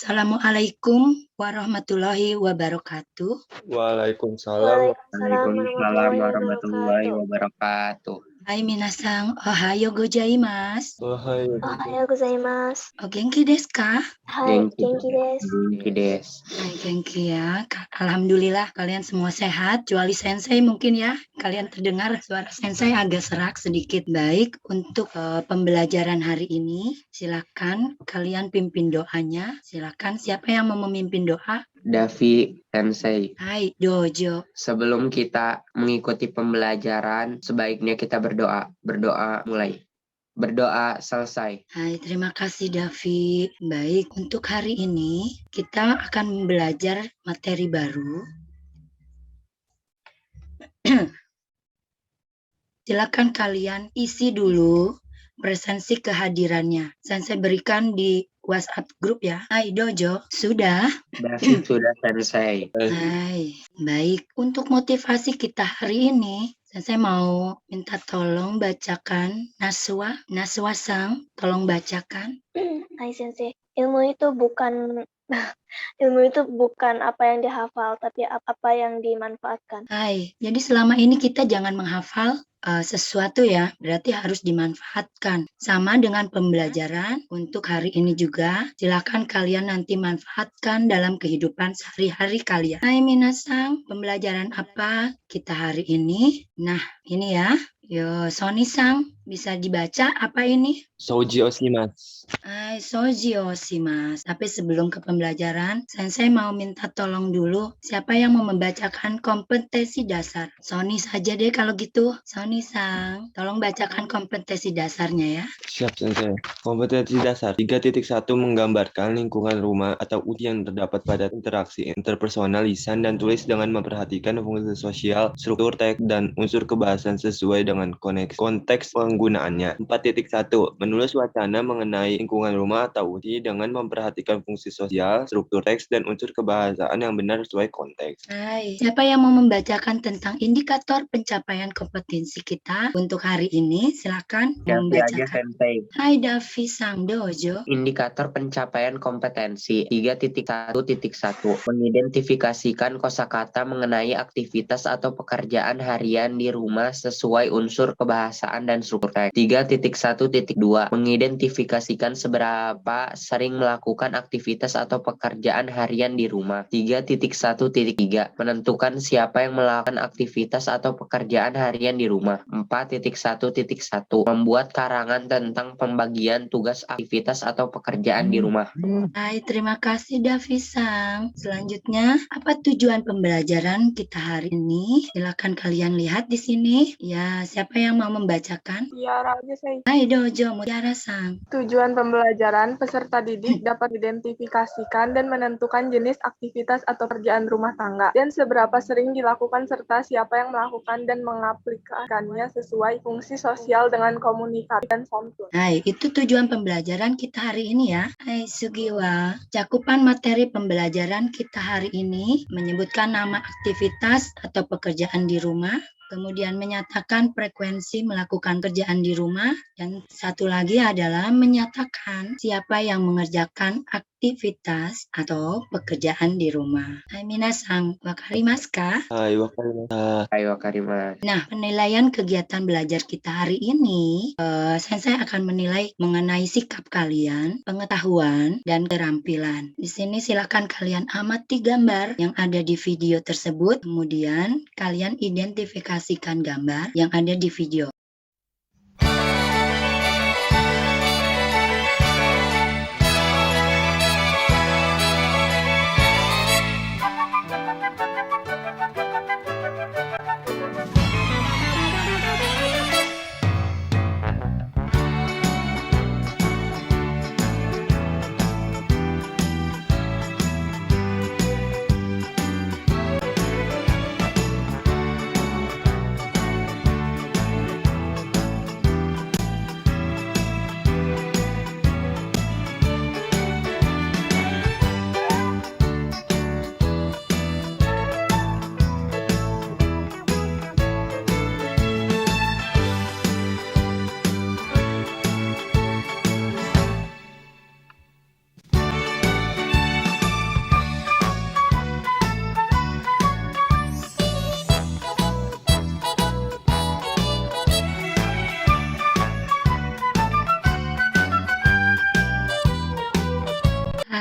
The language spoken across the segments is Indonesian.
Assalamualaikum warahmatullahi wabarakatuh. Waalaikumsalam. Waalaikumsalam warahmatullahi warahmatullahi wabarakatuh. Hai minasan, ohayo gozaimasu. Wahai Ohayou gozaimasu. O genki desu ka? Hai, genki desu. Genki desu. Hai, genki ya. Alhamdulillah kalian semua sehat. Kecuali sensei mungkin ya. Kalian terdengar suara sensei agak serak sedikit. Baik, untuk pembelajaran hari ini, silakan kalian pimpin doanya. Silakan siapa yang mau memimpin doa? Davi Sensei. Hai, dojo. Sebelum kita mengikuti pembelajaran, sebaiknya kita berdoa. Berdoa mulai. Berdoa selesai. Hai, terima kasih Davi. Baik, untuk hari ini kita akan belajar materi baru. Silakan kalian isi dulu presensi kehadirannya. Saya berikan di WhatsApp grup ya. Hai Dojo, sudah? Davi sudah Sensei. Hai, baik. Untuk motivasi kita hari ini, saya mau minta tolong bacakan Naswa Sang, tolong bacakan. Hai Sensei, ilmu itu bukan apa yang dihafal, tapi apa yang dimanfaatkan. Hai, jadi selama ini kita jangan menghafal sesuatu ya, berarti harus dimanfaatkan. Sama dengan pembelajaran untuk hari ini juga, silakan kalian nanti manfaatkan dalam kehidupan sehari-hari kalian. Hai minasang, pembelajaran apa kita hari ini? Nah, ini ya. Yo, Sony-sang, bisa dibaca apa ini? Soji oshimasu. Hai, soji oshimasu. Tapi sebelum ke pembelajaran, Sensei mau minta tolong dulu. Siapa yang mau membacakan kompetensi dasar? Sony saja deh kalau gitu. Sony-sang, tolong bacakan kompetensi dasarnya ya. Siap, Sensei. Kompetensi dasar 3.1 menggambarkan lingkungan rumah atau yang terdapat pada interaksi interpersonal lisan dan tulis dengan memperhatikan fungsi sosial, struktur teks, dan unsur kebahasan sesuai dengan konteks penggunaannya. 4.1 menulis wacana mengenai lingkungan rumah atau UTI dengan memperhatikan fungsi sosial, struktur teks, dan unsur kebahasaan yang benar sesuai konteks. Hai, siapa yang mau membacakan tentang indikator pencapaian kompetensi kita untuk hari ini? Silakan Davi aja membacakan. Sensei. Hai Davi Sang Dojo. Indikator pencapaian kompetensi 3.1.1 mengidentifikasikan kosakata mengenai aktivitas atau pekerjaan harian di rumah sesuai unsur kebahasaan dan struktur teks. 3.1.2 mengidentifikasikan seberapa sering melakukan aktivitas atau pekerjaan harian di rumah. 3.1.3 menentukan siapa yang melakukan aktivitas atau pekerjaan harian di rumah. 4.1.1 membuat karangan tentang pembagian tugas aktivitas atau pekerjaan di rumah. Hai, terima kasih Davi Sang. Selanjutnya, apa tujuan pembelajaran kita hari ini? Silakan kalian lihat di sini. Ya, siapa yang mau membacakan? Tiara aja saya. Hai Dojo, Mutiara Sang. Tujuan pembelajaran, peserta didik dapat identifikasikan dan menentukan jenis aktivitas atau pekerjaan rumah tangga dan seberapa sering dilakukan serta siapa yang melakukan dan mengaplikasikannya sesuai fungsi sosial dengan komunikasi dan santun. Hai, itu tujuan pembelajaran kita hari ini ya. Hai Sugiwa, cakupan materi pembelajaran kita hari ini menyebutkan nama aktivitas atau pekerjaan di rumah, kemudian menyatakan frekuensi melakukan kerjaan di rumah, dan satu lagi adalah menyatakan siapa yang mengerjakan aktivitas atau pekerjaan di rumah. Hai minasang, wakarimasu ka? Hai, wakarimasu. Hai wakarimasu. Nah, penilaian kegiatan belajar kita hari ini, Sensei akan menilai mengenai sikap kalian, pengetahuan, dan keterampilan. Di sini silakan kalian amati gambar yang ada di video tersebut, kemudian kalian identifikasikan gambar yang ada di video.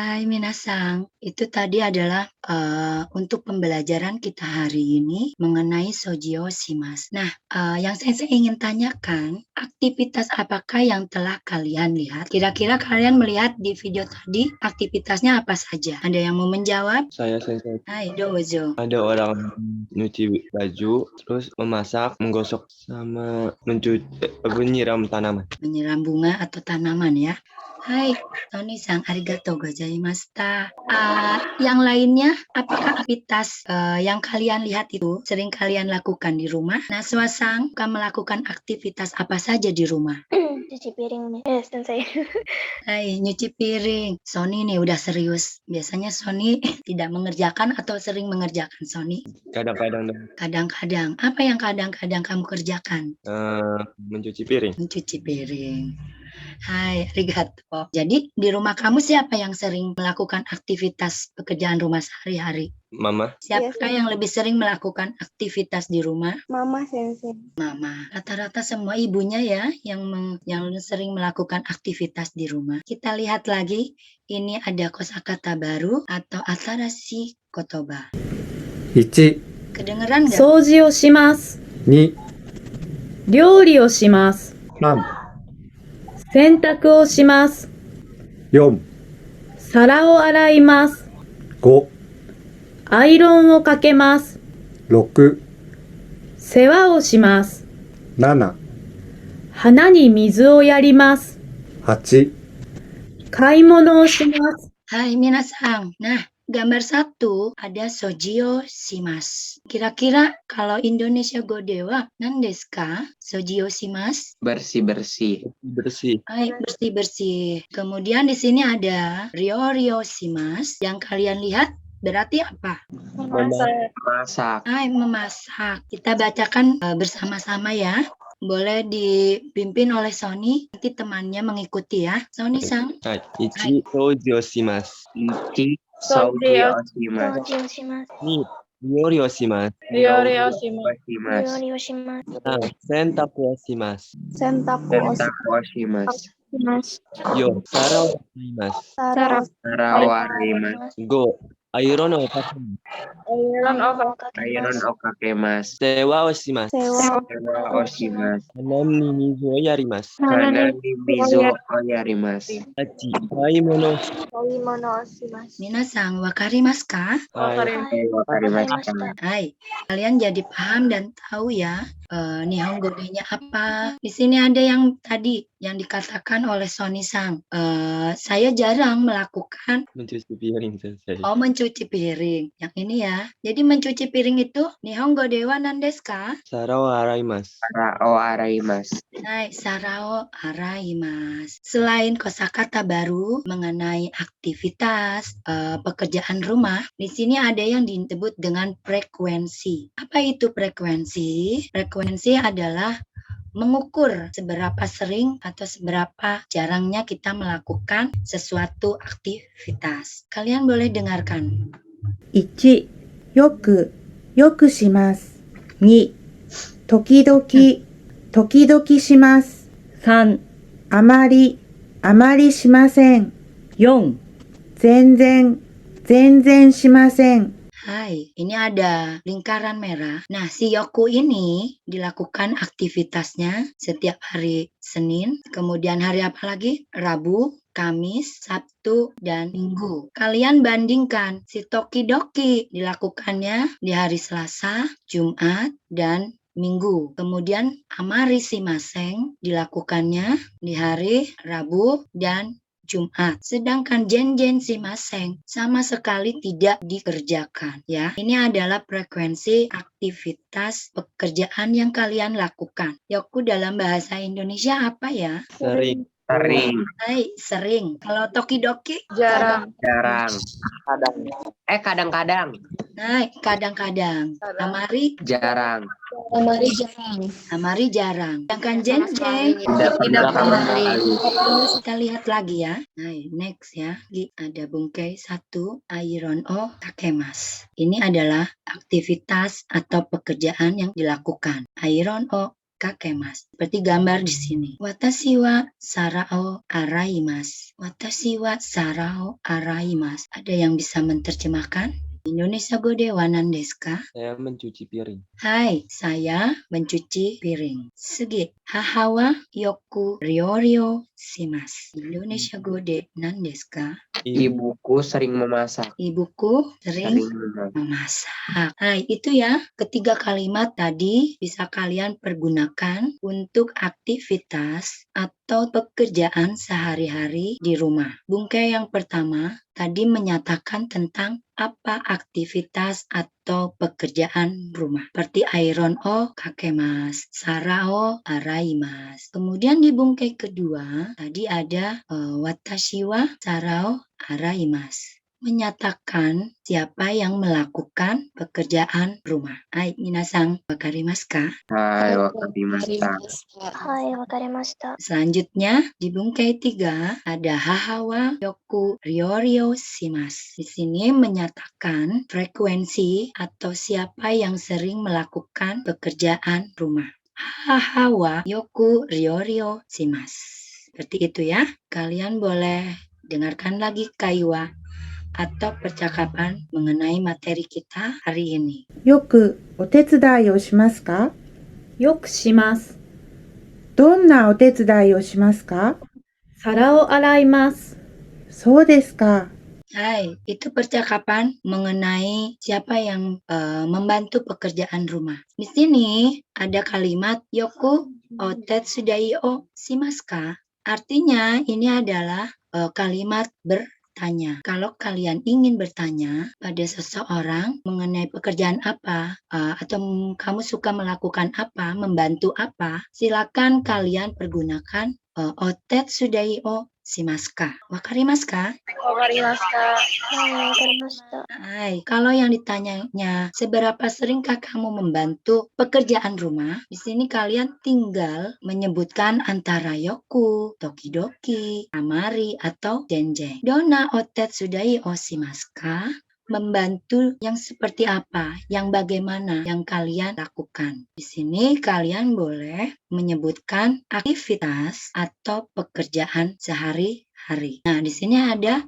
Hai minasang, itu tadi adalah untuk pembelajaran kita hari ini mengenai Sojio Shimasu. Nah, yang saya ingin tanyakan, aktivitas apakah yang telah kalian lihat? Kira-kira kalian melihat di video tadi aktivitasnya apa saja? Ada yang mau menjawab? Saya sensei. Hai, dozo. Ada orang nyuci baju, terus memasak, menggosok, sama menyiram tanaman. Menyiram bunga atau tanaman ya. Hai, Tony-san, arigatou gozaimashita. Yang lainnya, apakah aktivitas yang kalian lihat itu sering kalian lakukan di rumah? Naswa-san, akan melakukan aktivitas apa saja di rumah? Cuci piring nih. Sensei. Hai, nyuci piring. Sony nih udah serius. Biasanya Sony tidak mengerjakan atau sering mengerjakan Sony? Kadang-kadang Kadang-kadang. Apa yang kadang-kadang kamu kerjakan? mencuci piring. Mencuci piring. Hai, arigato. Jadi di rumah kamu siapa yang sering melakukan aktivitas pekerjaan rumah sehari-hari? Mama, Siapakah yang lebih sering melakukan aktivitas di rumah? Mama Sensei. Mama. Rata-rata semua ibunya ya yang sering melakukan aktivitas di rumah. Kita lihat lagi, ini ada kosakata baru atau atarashi kotoba. 1、 Kedengeran nggak? 掃除をします。 2、料理をします。 3、洗濯をします。 4、皿を洗います。 5、アイロンをかけます。 6、世話をします。 7、花に水をやります。 8、買い物をします。 Hai minasang. Nah, gambar 1 ada Sojio Shimasu. Kira-kira kalau Indonesia Godewa, nandesu ka? Sojio Shimasu? Bersih-bersih. bersih. Hai, bersih-bersih. Kemudian di sini ada Ryo Shimasu. Yang kalian lihat berarti apa? Memasak. Masak. Hai, memasak. Kita bacakan bersama-sama ya. Boleh dipimpin oleh Sony, nanti temannya mengikuti ya. Sony-san. はい。1、掃除をします。 Ichi soji oshimasu. 掃除をします。 2、料理をします。 Ryori oshimasu. 料理をします。 3、洗濯をします。 Sentaku Sentaku oshimasu. 4、皿を洗います。 Sarap. Sara o arimasu. 5、アイロンをかけます。 Iron of Iron o kakemasu. 世話をします。 Sewa. Sewa oshimasu. 花に水をやります。 Hana ni mizu o yarimasu. 8、買い物をします。 Kaimono oshimasu. Minasang, wakarimasu ka? はい。 Wakarimashita. Hai, kalian jadi paham dan tahu ya Nihongo D-nya apa. Di sini ada yang tadi yang dikatakan oleh Sony Sang. Saya jarang melakukan mencuci piring selesai. mencuci piring. Yang ini ya. Jadi mencuci piring itu Nihongo dewa nandesu ka? 皿を洗います。 Sara o araimasu. Hai, sarao araimasu. Selain kosakata baru mengenai aktivitas pekerjaan rumah, di sini ada yang disebut dengan frekuensi. Apa itu frekuensi? Frekuensi adalah mengukur seberapa sering atau seberapa jarangnya kita melakukan sesuatu aktivitas. Kalian boleh dengarkan. 1、よくします。2、時々します。 3、あまりしません。 4、全然しません。 Hai, ini ada lingkaran merah. Nah, si yoku ini dilakukan aktivitasnya setiap hari Senin, kemudian hari apa lagi? Rabu, Kamis, Sabtu, dan Minggu. Kalian bandingkan, si tokidoki dilakukannya di hari Selasa, Jumat, dan Minggu. Kemudian amari shimaseng dilakukannya di hari Rabu dan Jumat. Sedangkan jenjen shimaseng sama sekali tidak dikerjakan ya. Ini adalah frekuensi aktivitas pekerjaan yang kalian lakukan. Yoku dalam bahasa Indonesia apa ya? Sering. Sering. Hai, sering. Kalau tokidoki? Jarang. Jarang. Kadang-kadang. Hai, kadang-kadang. Amari? Jarang. Amari jarang. Sedangkan jenjen? Tidak pernah sekali. Kita lihat lagi ya. Nah, next ya. Ada bungkai 1, iron o kakemas. Ini adalah aktivitas atau pekerjaan yang dilakukan. Iron o kakemas. Seperti gambar di sini. Watashi wa sarao araimasu. Watashi wa sarao araimasu. Ada yang bisa menerjemahkan? Indonesia Gode wa nan desu ka? Saya mencuci piring. Hai, saya mencuci piring. Sugi, haha wa yoku ryorio shimasu. Indonesia Gode nan desu ka? Ibuku sering memasak. Ibuku sering memasak. Hai, itu ya. Ketiga kalimat tadi bisa kalian pergunakan untuk aktivitas atau pekerjaan sehari-hari di rumah. Bungkai yang pertama tadi menyatakan tentang apa aktivitas atau pekerjaan rumah. Seperti iron o kakemas, sara o araimasu. Kemudian di bungkai kedua tadi ada watashi wa sara o araimasu. Menyatakan siapa yang melakukan pekerjaan rumah. Hai, minasang, wakarimasu ka? Hai, wakarimashita. Hai, wakarimashita. Selanjutnya, di bungkai 3 ada haha wa yoku ryorio shimasu. Di sini menyatakan frekuensi atau siapa yang sering melakukan pekerjaan rumah. Haha wa yoku ryorio shimasu. Seperti itu ya. Kalian boleh dengarkan lagi kaiwa atau percakapan mengenai materi kita hari ini. よくお手伝いをしますか？よくします。どんなお手伝いをしますか？皿を洗います。そうですか。 Hai, itu percakapan mengenai siapa yang membantu pekerjaan rumah. Di sini ada kalimat yoku otetsudai o shimasu ka? Artinya ini adalah kalimat bertanya. Kalau kalian ingin bertanya pada seseorang mengenai pekerjaan apa atau kamu suka melakukan apa, membantu apa, silakan kalian pergunakan otetsudai o shimasu ka? Wakarimasu ka? Wakarimashita. Hai, wakarimashita. Hai, kalau yang ditanyanya seberapa seringkah kamu membantu pekerjaan rumah, di sini kalian tinggal menyebutkan antara yoku, tokidoki, amari, atau denjeng. Dona otetsudai o shimasu ka? Membantu yang seperti apa, yang bagaimana yang kalian lakukan. Di sini kalian boleh menyebutkan aktivitas atau pekerjaan sehari-hari. Nah, di sini ada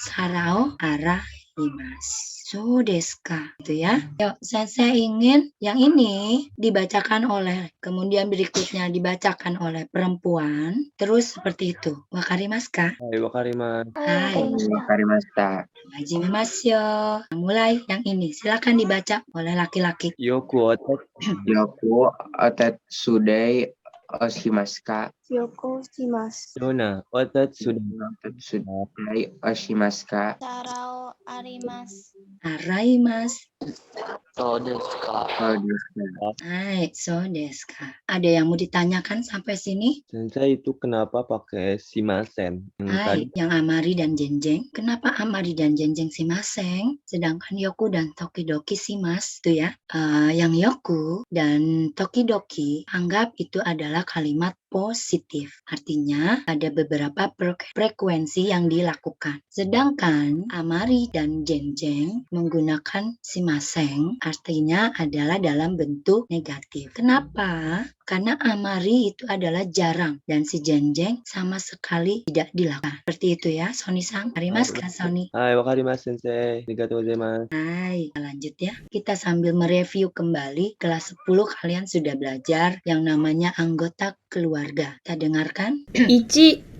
sarao araimasu. So desu ka? Itu ya. Yuk, saya ingin yang ini dibacakan oleh, kemudian berikutnya dibacakan oleh perempuan, terus seperti itu. Wakarimasu ka? Hai, wakarimasu. Hai. Wakarimashita. Hajimasu yo. Mulai yang ini, silakan dibaca oleh laki-laki. Yoku otet. Yoku otetsudai oshimasu ka? Yoku shimasu. Dona otet sudah. Otetsudai oshimasu ka? Sarao arimasu. Araimasu. Oh, desu ka. Hai, so desu ka? Ada yang mau ditanyakan sampai sini? Sensei itu kenapa pakai shimasen? Hai, yang amari dan jenjeng. Kenapa amari dan jenjeng shimaseng? Sedangkan yoku dan tokidoki shimasu itu ya. Yang yoku dan tokidoki anggap itu adalah kalimat positif. Artinya ada beberapa frekuensi yang dilakukan. Sedangkan amari dan jenjeng menggunakan shimaseng artinya adalah dalam bentuk negatif. Kenapa? Karena amari itu adalah jarang dan si jenjeng sama sekali tidak dilakukan. Seperti itu ya, Sony-san. Arimasu ka, Sony? Hai, wakarimasu sensei. Arigatou gozaimasu. Hai, lanjut ya. Kita sambil mereview kembali kelas 10 kalian sudah belajar yang namanya anggota keluarga. Kita dengarkan. 1、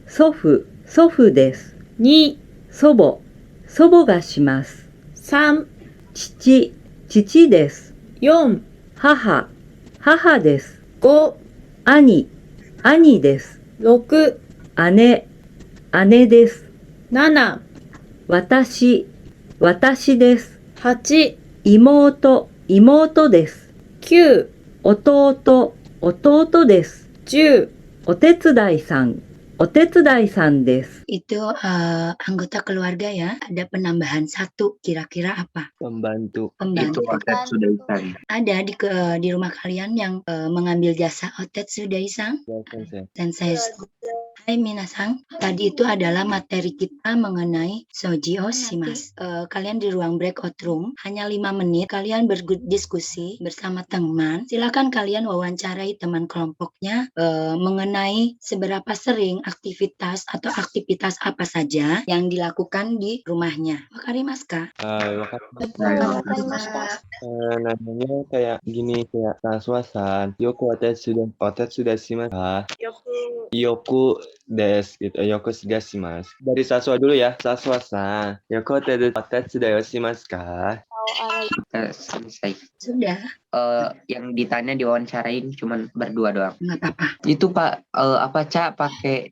祖父、祖父です。 2、祖母、祖母がします。 3、父、父です。 4、母、母です。 5、兄、兄です。 6、姉、姉です。 7、私、私です。 8、妹、妹です。 9、弟、弟です。 10、お手伝いさん、お手伝いさんです。 Itu anggota keluarga ya. Ada penambahan satu. Kira-kira apa? Pembantu. Itu Pembantu. otetsudai-san. Ada di rumah kalian yang mengambil jasa otetsudai-san? Ya, sensei. Sensei. Hai minasan, tadi itu adalah materi kita mengenai soji oshimasu. Kalian di ruang breakout room, hanya 5 menit kalian berdiskusi bersama teman. Silakan kalian wawancarai teman kelompoknya mengenai seberapa sering aktivitas atau aktivitas apa saja yang dilakukan di rumahnya. Wakarimasu ka? Namanya kayak gini, kayak Saswasan. Yoku otetsu da shimasu ka? Yoku desu gitu. Yoku sudah shimasu. Dari Saswa dulu ya. Saswa-san. Yoku otetsu da shimasu ka? Selesai. Sudah, Yang ditanya diwawancarain cuman berdua doang. nggak apa-apa. Itu Pak, Cak pakai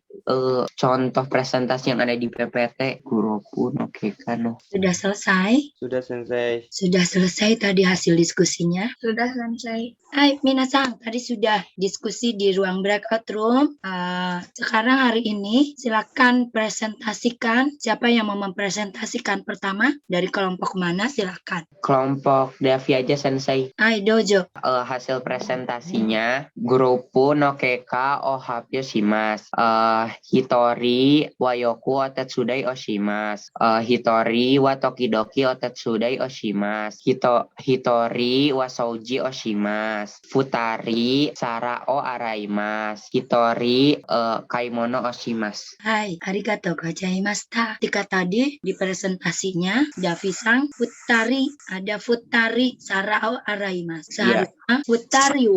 contoh presentasi yang ada di PPT Guroku no Kekano. Sudah selesai? Sudah sensei. Sudah selesai tadi hasil diskusinya? Sudah selesai. Hai minasan, tadi sudah diskusi di ruang breakout room. Sekarang hari ini silakan presentasikan. Siapa yang mau mempresentasikan pertama? Dari kelompok mana? Silakan. Kelompok Davi aja Sensei. Hai dojo. Hasil presentasinya Guroku no Keka o Happyo Shimasu. Hitori wa Yoku o Tetsudai o Shimasu. Hitori wa Tokidoki o Tetsudai o Shimasu. Hitori wa Souji o Shimasu. Futari Sara o Araimasu. Hitori Kaimono o Shimasu. Hai, arigatou gozaimashita. Ketika tadi di presentasinya Davi-san Futari, ada Futari Sarao Araimasu. Seharusnya Futari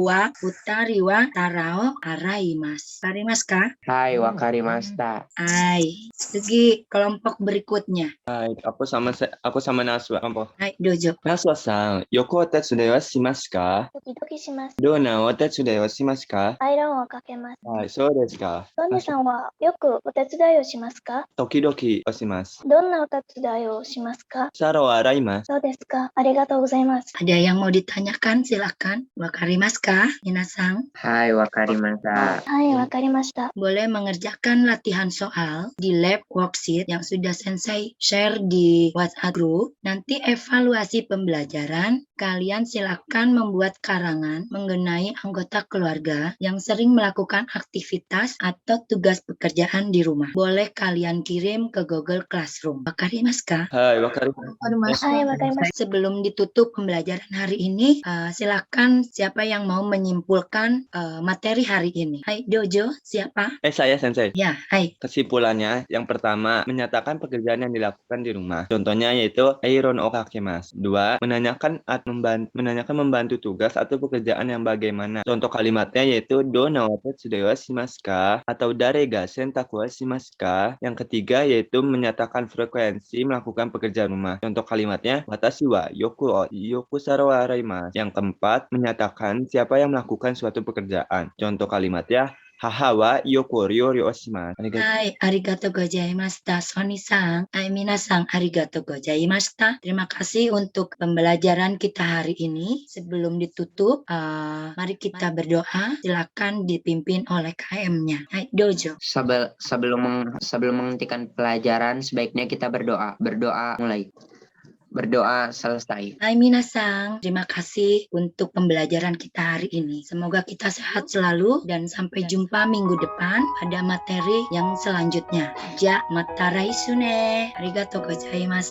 wa Tarao Araimasu. Arimasu ka? Hai wakarimashita. Hai, segi kelompok berikutnya. Hai, aku sama Naswa. Hai dojo. Naswa-san, yoku otetsu wa shimasu ka? ドキドキします。どんなお手伝いをしますか？アイロンをかけます。はい、そうですか。ロンネさんはよくお手伝いをしますか？時々をします。どんなお手伝いをしますか？皿を洗います。そうですか。ありがとうございます。 Ada yang mau ditanyakan? Silakan. Wakarimasu ka? Minasan. Hai wakarimashita. はい、わかりました。 Boleh mengerjakan latihan soal di lab worksheet yang sudah Sensei share di WhatsApp group. Nanti evaluasi pembelajaran, kalian silakan membuat karangan mengenai anggota keluarga yang sering melakukan aktivitas atau tugas pekerjaan di rumah. Boleh kalian kirim ke Google Classroom. Wakarimasu ka? Hai, wakarimasu. はい、わかりました。 Sebelum ditutup pembelajaran hari ini, silakan siapa yang mau menyimpulkan materi hari ini. Hai dojo, siapa? Saya Sensei. Ya, hai. Kesimpulannya, yang pertama, menyatakan pekerjaan yang dilakukan di rumah. Contohnya yaitu Iron o kakemas. 2. Menanyakan membantu tugas atau pekerjaan yang bagaimana. Contoh kalimatnya yaitu Dona wa tetsudai wa shimasu ka? Atau Dare ga sentaku wa shimasu ka? Yang ketiga yaitu menyatakan frekuensi melakukan pekerjaan rumah. Contoh kalimatnya Watashi wa yoku sara wa araimasu. Yang keempat, menyatakan siapa yang melakukan suatu pekerjaan. Contoh kalimatnya Haha wa yoku ryori o shimasu. Hai, arigatou gozaimashita. Soni-san, hai minasan, arigatou gozaimashita. Terima kasih untuk pembelajaran kita hari ini. Sebelum ditutup, mari kita berdoa. Silakan dipimpin oleh KM-nya. Hai, dojo. Sebelum menghentikan pelajaran sebaiknya kita berdoa. Berdoa mulai. Berdoa selesai. Hai minasan, terima kasih untuk pembelajaran kita hari ini. Semoga kita sehat selalu dan sampai jumpa minggu depan pada materi yang selanjutnya. Ja, mata raisune. Arigatou gozaimasu.